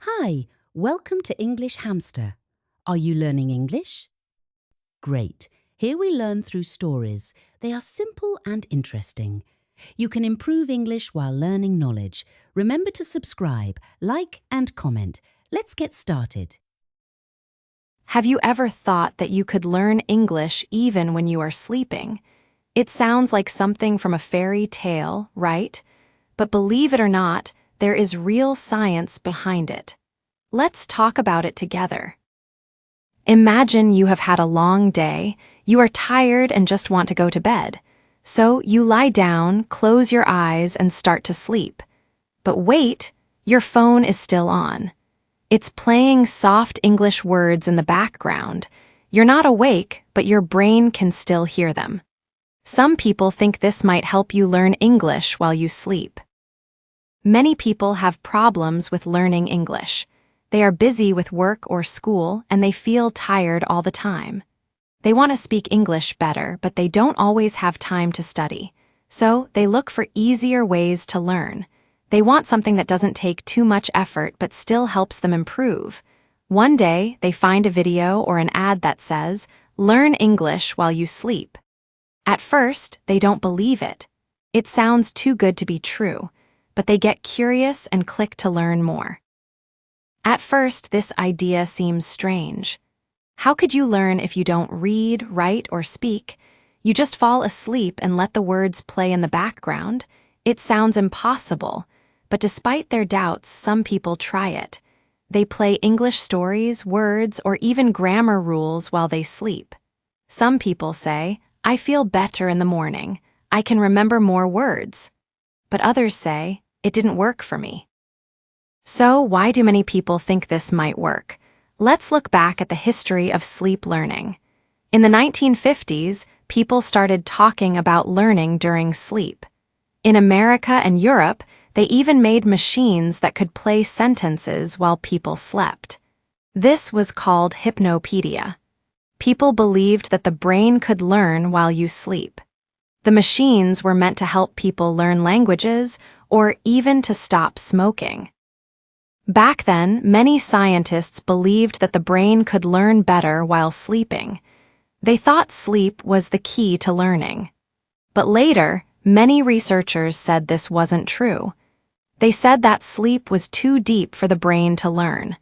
Hi, welcome to English Hamster. Are you learning English? Great. Here we learn through stories. They are simple and interesting. You can improve English while learning knowledge. Remember to subscribe, like and comment. Let's get started. Have you ever thought that you could learn English even when you are sleeping? It sounds like something from a fairy tale, right? But believe it or not, there is real science behind it. Let's talk about it together. Imagine you have had a long day, you are tired and just want to go to bed. So you lie down, close your eyes, and start to sleep. But wait, your phone is still on. It's playing soft English words in the background. You're not awake, but your brain can still hear them. Some people think this might help you learn English while you sleep. Many people have problems with learning English. They are busy with work or school, and they feel tired all the time. They want to speak English better, but they don't always have time to study. So they look for easier ways to learn. They want something that doesn't take too much effort but still helps them improve. One day, they find a video or an ad that says, "Learn English while you sleep." At first, they don't believe it. It sounds too good to be true, but they get curious and click to learn more. At first, this idea seems strange. How could you learn if you don't read, write, or speak? You just fall asleep and let the words play in the background? It sounds impossible. But despite their doubts, some people try it. They play English stories, words, or even grammar rules while they sleep. Some people say, "I feel better in the morning. I can remember more words." But others say, "It didn't work for me." So why do many people think this might work? Let's look back at the history of sleep learning. In the 1950s, people started talking about learning during sleep. In America and Europe, they even made machines that could play sentences while people slept. This was called hypnopedia. People believed that the brain could learn while you sleep. The machines were meant to help people learn languages or even to stop smoking. Back then, many scientists believed that the brain could learn better while sleeping. They thought sleep was the key to learning. But later, many researchers said this wasn't true. They said that sleep was too deep for the brain to learn.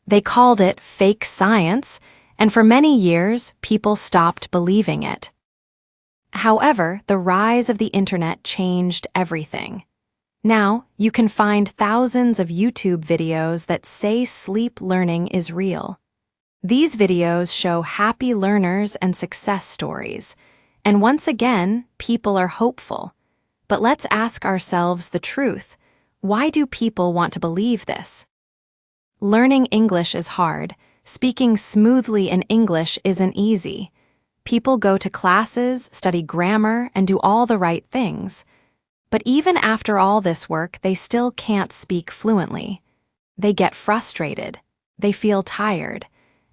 They called it fake science, and for many years, people stopped believing it. However, the rise of the internet changed everything. Now, you can find thousands of YouTube videos that say sleep learning is real. These videos show happy learners and success stories. And once again, people are hopeful. But let's ask ourselves the truth. Why do people want to believe this? Learning English is hard. Speaking smoothly in English isn't easy. People go to classes, study grammar, and do all the right things. But even after all this work, they still can't speak fluently. They get frustrated, they feel tired,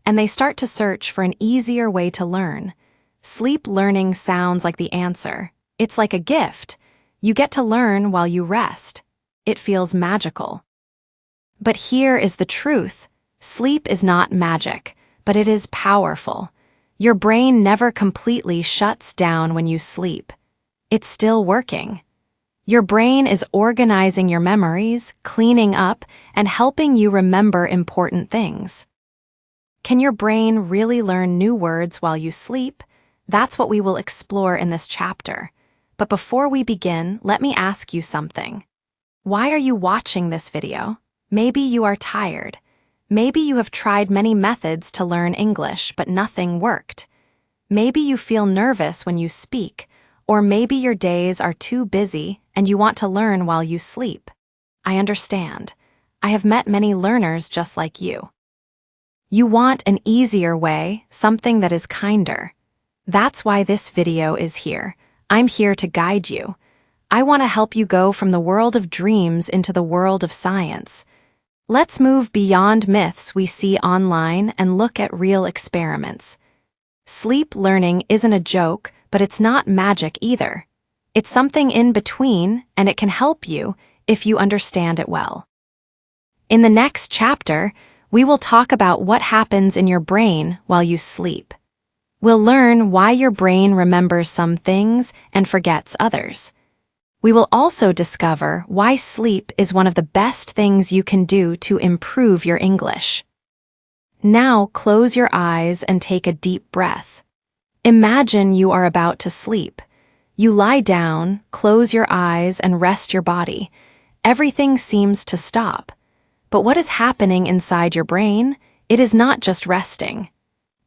and they start to search for an easier way to learn. Sleep learning sounds like the answer. It's like a gift. You get to learn while you rest. It feels magical. But here is the truth. Sleep is not magic, but it is powerful. Your brain never completely shuts down when you sleep. It's still working. Your brain is organizing your memories, cleaning up, and helping you remember important things. Can your brain really learn new words while you sleep? That's what we will explore in this chapter. But before we begin, let me ask you something. Why are you watching this video? Maybe you are tired. Maybe you have tried many methods to learn English, but nothing worked. Maybe you feel nervous when you speak, or maybe your days are too busy and you want to learn while you sleep. I understand. I have met many learners just like you. You want an easier way, something that is kinder. That's why this video is here. I'm here to guide you. I want to help you go from the world of dreams into the world of science. Let's move beyond myths we see online and look at real experiments. Sleep learning isn't a joke, but it's not magic either. It's something in between, and it can help you if you understand it well. In the next chapter, we will talk about what happens in your brain while you sleep. We'll learn why your brain remembers some things and forgets others. We will also discover why sleep is one of the best things you can do to improve your English. Now close your eyes and take a deep breath. Imagine you are about to sleep. You lie down, close your eyes, and rest your body. Everything seems to stop. But what is happening inside your brain? It is not just resting.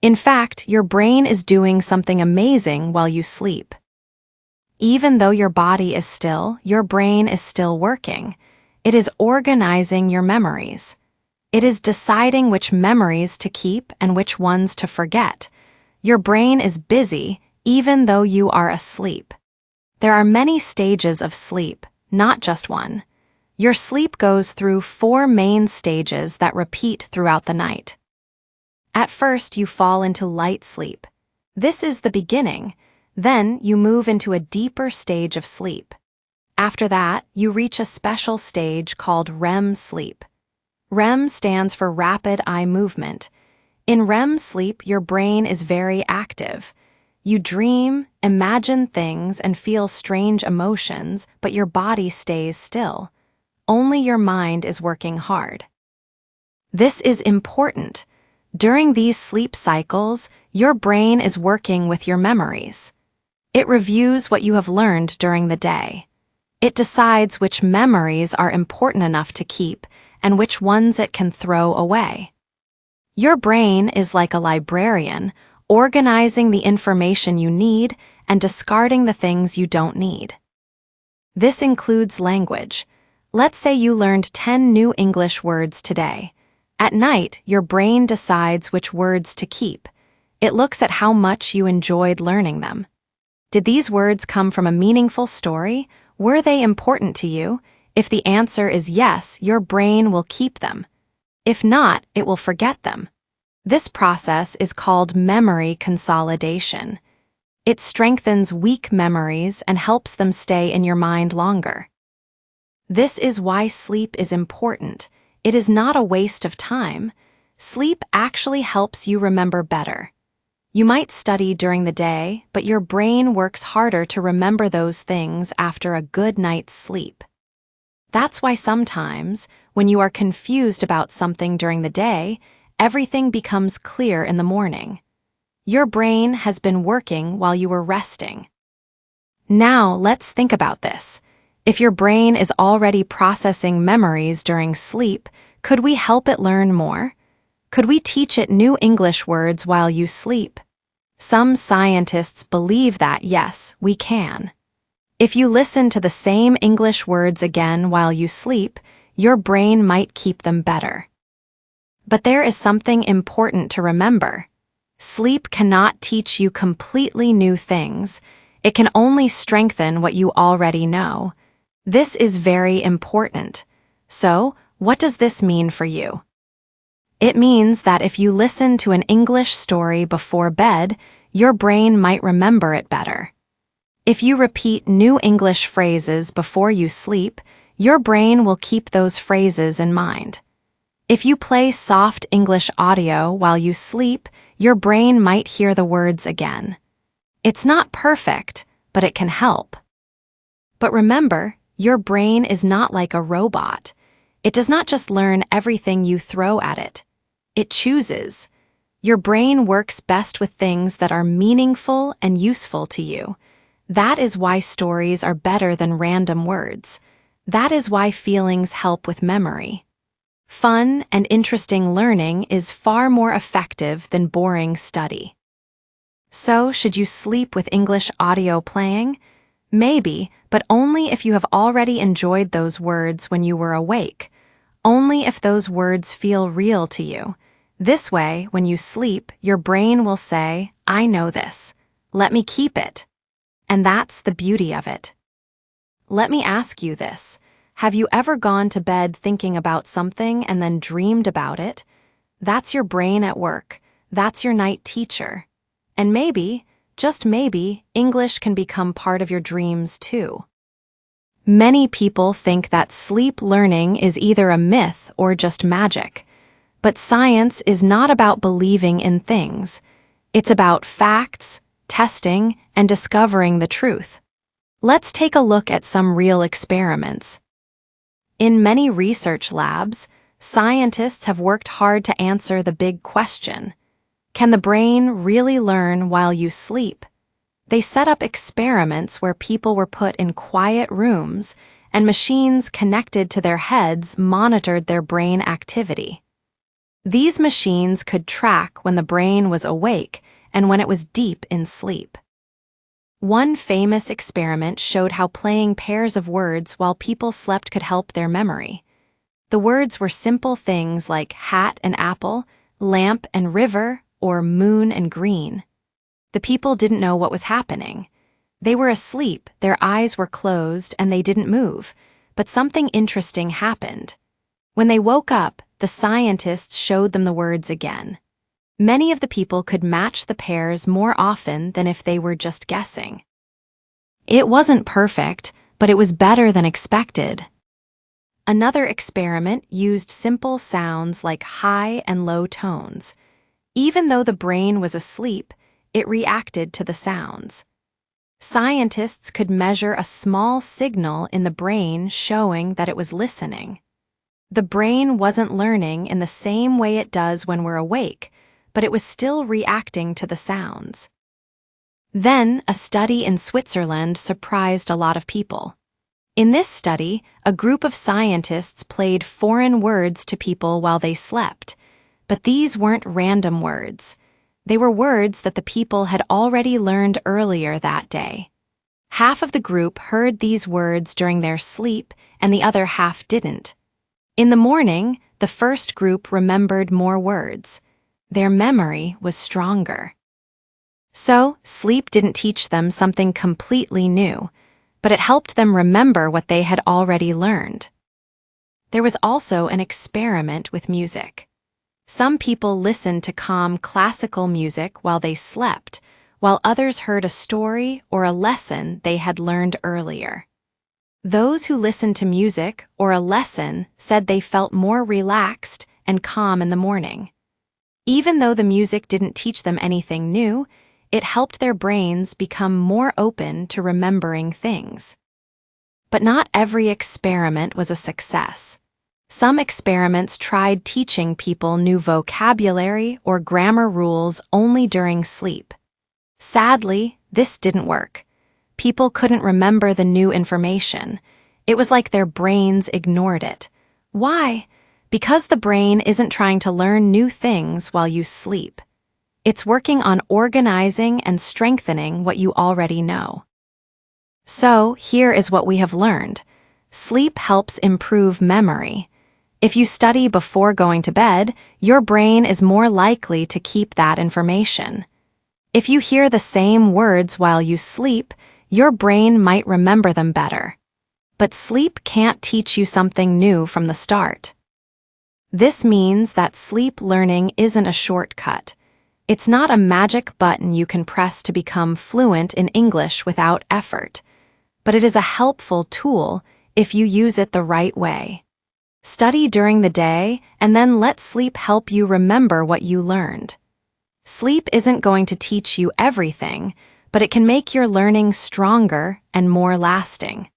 In fact, your brain is doing something amazing while you sleep. Even though your body is still, your brain is still working. It is organizing your memories. It is deciding which memories to keep and which ones to forget. Your brain is busy even though you are asleep. There are many stages of sleep, not just one. Your sleep goes through 4 main stages that repeat throughout the night. At first, you fall into light sleep. This is the beginning. Then you move into a deeper stage of sleep. After that, you reach a special stage called REM sleep. REM stands for rapid eye movement. In REM sleep, your brain is very active. You dream, imagine things, and feel strange emotions, but your body stays still. Only your mind is working hard. This is important. During these sleep cycles, your brain is working with your memories. It reviews what you have learned during the day. It decides which memories are important enough to keep and which ones it can throw away. Your brain is like a librarian, organizing the information you need and discarding the things you don't need. This includes language. Let's say you learned 10 new English words today. At night, your brain decides which words to keep. It looks at how much you enjoyed learning them. Did these words come from a meaningful story? Were they important to you? If the answer is yes, your brain will keep them. If not, it will forget them. This process is called memory consolidation. It strengthens weak memories and helps them stay in your mind longer. This is why sleep is important. It is not a waste of time. Sleep actually helps you remember better. You might study during the day, but your brain works harder to remember those things after a good night's sleep. That's why sometimes, when you are confused about something during the day, everything becomes clear in the morning. Your brain has been working while you were resting. Now, let's think about this. If your brain is already processing memories during sleep, could we help it learn more? Could we teach it new English words while you sleep? Some scientists believe that, yes, we can. If you listen to the same English words again while you sleep, your brain might keep them better. But there is something important to remember. Sleep cannot teach you completely new things. It can only strengthen what you already know. This is very important. So, what does this mean for you? It means that if you listen to an English story before bed, your brain might remember it better. If you repeat new English phrases before you sleep, your brain will keep those phrases in mind. If you play soft English audio while you sleep, your brain might hear the words again. It's not perfect, but it can help. But remember, your brain is not like a robot. It does not just learn everything you throw at it. It chooses. Your brain works best with things that are meaningful and useful to you. That is why stories are better than random words. That is why feelings help with memory. Fun and interesting learning is far more effective than boring study. So, should you sleep with English audio playing? Maybe, but only if you have already enjoyed those words when you were awake. Only if those words feel real to you. This way, when you sleep, your brain will say, I know this. Let me keep it. And that's the beauty of it. Let me ask you this. Have you ever gone to bed thinking about something and then dreamed about it? That's your brain at work. That's your night teacher. And maybe, just maybe, English can become part of your dreams too. Many people think that sleep learning is either a myth or just magic. But science is not about believing in things. It's about facts, testing, and discovering the truth. Let's take a look at some real experiments. In many research labs, scientists have worked hard to answer the big question: can the brain really learn while you sleep? They set up experiments where people were put in quiet rooms and machines connected to their heads monitored their brain activity. These machines could track when the brain was awake and when it was deep in sleep. One famous experiment showed how playing pairs of words while people slept could help their memory. The words were simple things like hat and apple, lamp and river, or moon and green. The people didn't know what was happening. They were asleep, their eyes were closed, and they didn't move. But something interesting happened. When they woke up, the scientists showed them the words again. Many of the people could match the pairs more often than if they were just guessing. It wasn't perfect, but it was better than expected. Another experiment used simple sounds like high and low tones. Even though the brain was asleep, it reacted to the sounds. Scientists could measure a small signal in the brain showing that it was listening. The brain wasn't learning in the same way it does when we're awake, but it was still reacting to the sounds. Then, a study in Switzerland surprised a lot of people. In this study, a group of scientists played foreign words to people while they slept, but these weren't random words. They were words that the people had already learned earlier that day. Half of the group heard these words during their sleep, and the other half didn't. In the morning, the first group remembered more words. Their memory was stronger. So, sleep didn't teach them something completely new, but it helped them remember what they had already learned. There was also an experiment with music. Some people listened to calm classical music while they slept, while others heard a story or a lesson they had learned earlier. Those who listened to music or a lesson said they felt more relaxed and calm in the morning. Even though the music didn't teach them anything new, it helped their brains become more open to remembering things. But not every experiment was a success. Some experiments tried teaching people new vocabulary or grammar rules only during sleep. Sadly, this didn't work. People couldn't remember the new information. It was like their brains ignored it. Why? Because the brain isn't trying to learn new things while you sleep. It's working on organizing and strengthening what you already know. So, here is what we have learned. Sleep helps improve memory. If you study before going to bed, your brain is more likely to keep that information. If you hear the same words while you sleep, your brain might remember them better. But sleep can't teach you something new from the start. This means that sleep learning isn't a shortcut. It's not a magic button you can press to become fluent in English without effort. But it is a helpful tool if you use it the right way. Study during the day and then let sleep help you remember what you learned. Sleep isn't going to teach you everything, but it can make your learning stronger and more lasting.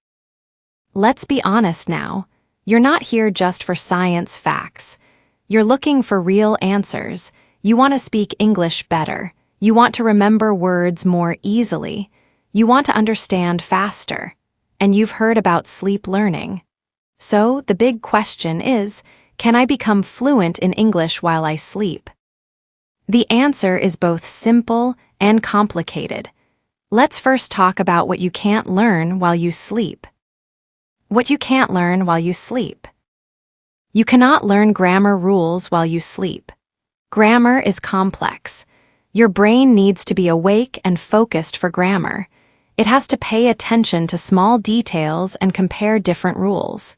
Let's be honest now. You're not here just for science facts. You're looking for real answers. You want to speak English better. You want to remember words more easily. You want to understand faster. And you've heard about sleep learning. So, the big question is, can I become fluent in English while I sleep? The answer is both simple and complicated. Let's first talk about what you can't learn while you sleep. What you can't learn while you sleep. You cannot learn grammar rules while you sleep. Grammar is complex. Your brain needs to be awake and focused for grammar. It has to pay attention to small details and compare different rules.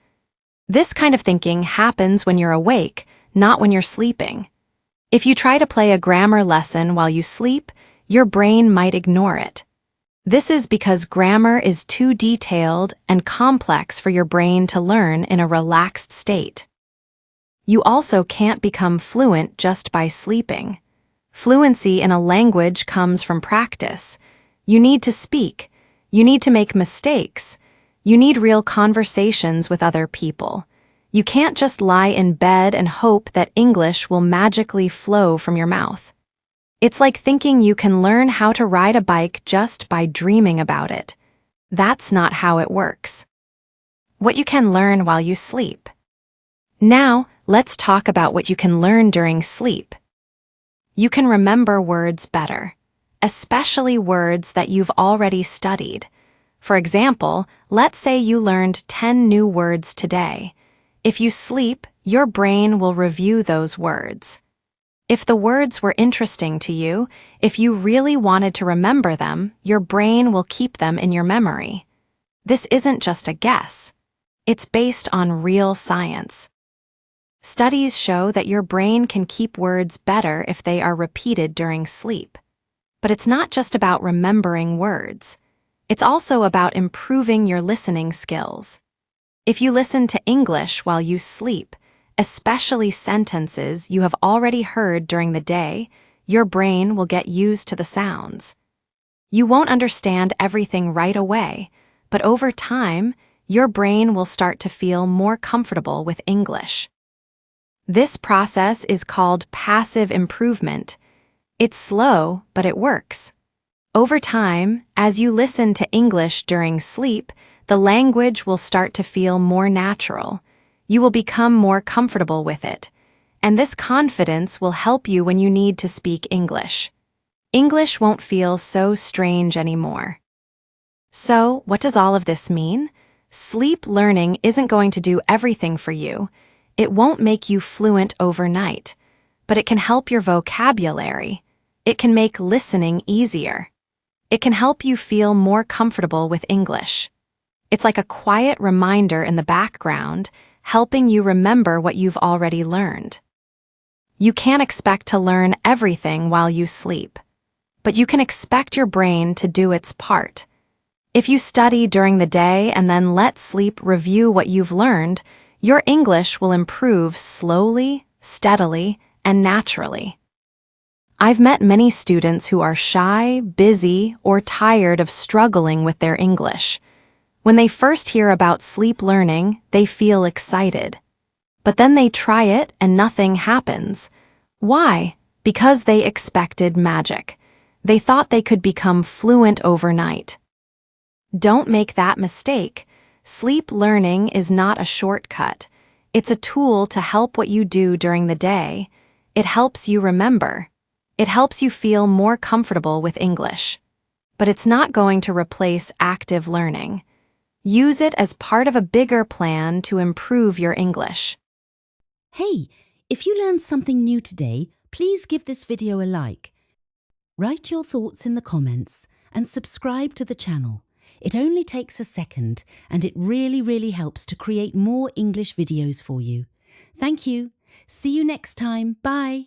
This kind of thinking happens when you're awake, not when you're sleeping. If you try to play a grammar lesson while you sleep, your brain might ignore it. This is because grammar is too detailed and complex for your brain to learn in a relaxed state. You also can't become fluent just by sleeping. Fluency in a language comes from practice. You need to speak. You need to make mistakes. You need real conversations with other people. You can't just lie in bed and hope that English will magically flow from your mouth. It's like thinking you can learn how to ride a bike just by dreaming about it. That's not how it works. What you can learn while you sleep. Now, let's talk about what you can learn during sleep. You can remember words better, especially words that you've already studied. For example, let's say you learned 10 new words today. If you sleep, your brain will review those words. If the words were interesting to you, if you really wanted to remember them, your brain will keep them in your memory. This isn't just a guess. It's based on real science. Studies show that your brain can keep words better if they are repeated during sleep. But it's not just about remembering words. It's also about improving your listening skills. If you listen to English while you sleep, especially sentences you have already heard during the day, your brain will get used to the sounds. You won't understand everything right away, but over time, your brain will start to feel more comfortable with English. This process is called passive improvement. It's slow, but it works. Over time, as you listen to English during sleep, the language will start to feel more natural. You will become more comfortable with it, and this confidence will help you when you need to speak English. English won't feel so strange anymore. So, what does all of this mean? Sleep learning isn't going to do everything for you. It won't make you fluent overnight, but it can help your vocabulary. It can make listening easier. It can help you feel more comfortable with English. It's like a quiet reminder in the background, helping you remember what you've already learned. You can't expect to learn everything while you sleep, but you can expect your brain to do its part. If you study during the day and then let sleep review what you've learned, your English will improve slowly, steadily, and naturally. I've met many students who are shy, busy, or tired of struggling with their English. When they first hear about sleep learning, they feel excited. But then they try it and nothing happens. Why? Because they expected magic. They thought they could become fluent overnight. Don't make that mistake. Sleep learning is not a shortcut. It's a tool to help what you do during the day. It helps you remember. It helps you feel more comfortable with English. But it's not going to replace active learning. Use it as part of a bigger plan to improve your English. Hey, if you learned something new today, please give this video a like. Write your thoughts in the comments and subscribe to the channel. It only takes a second and it really helps to create more English videos for you. Thank you. See you next time. Bye.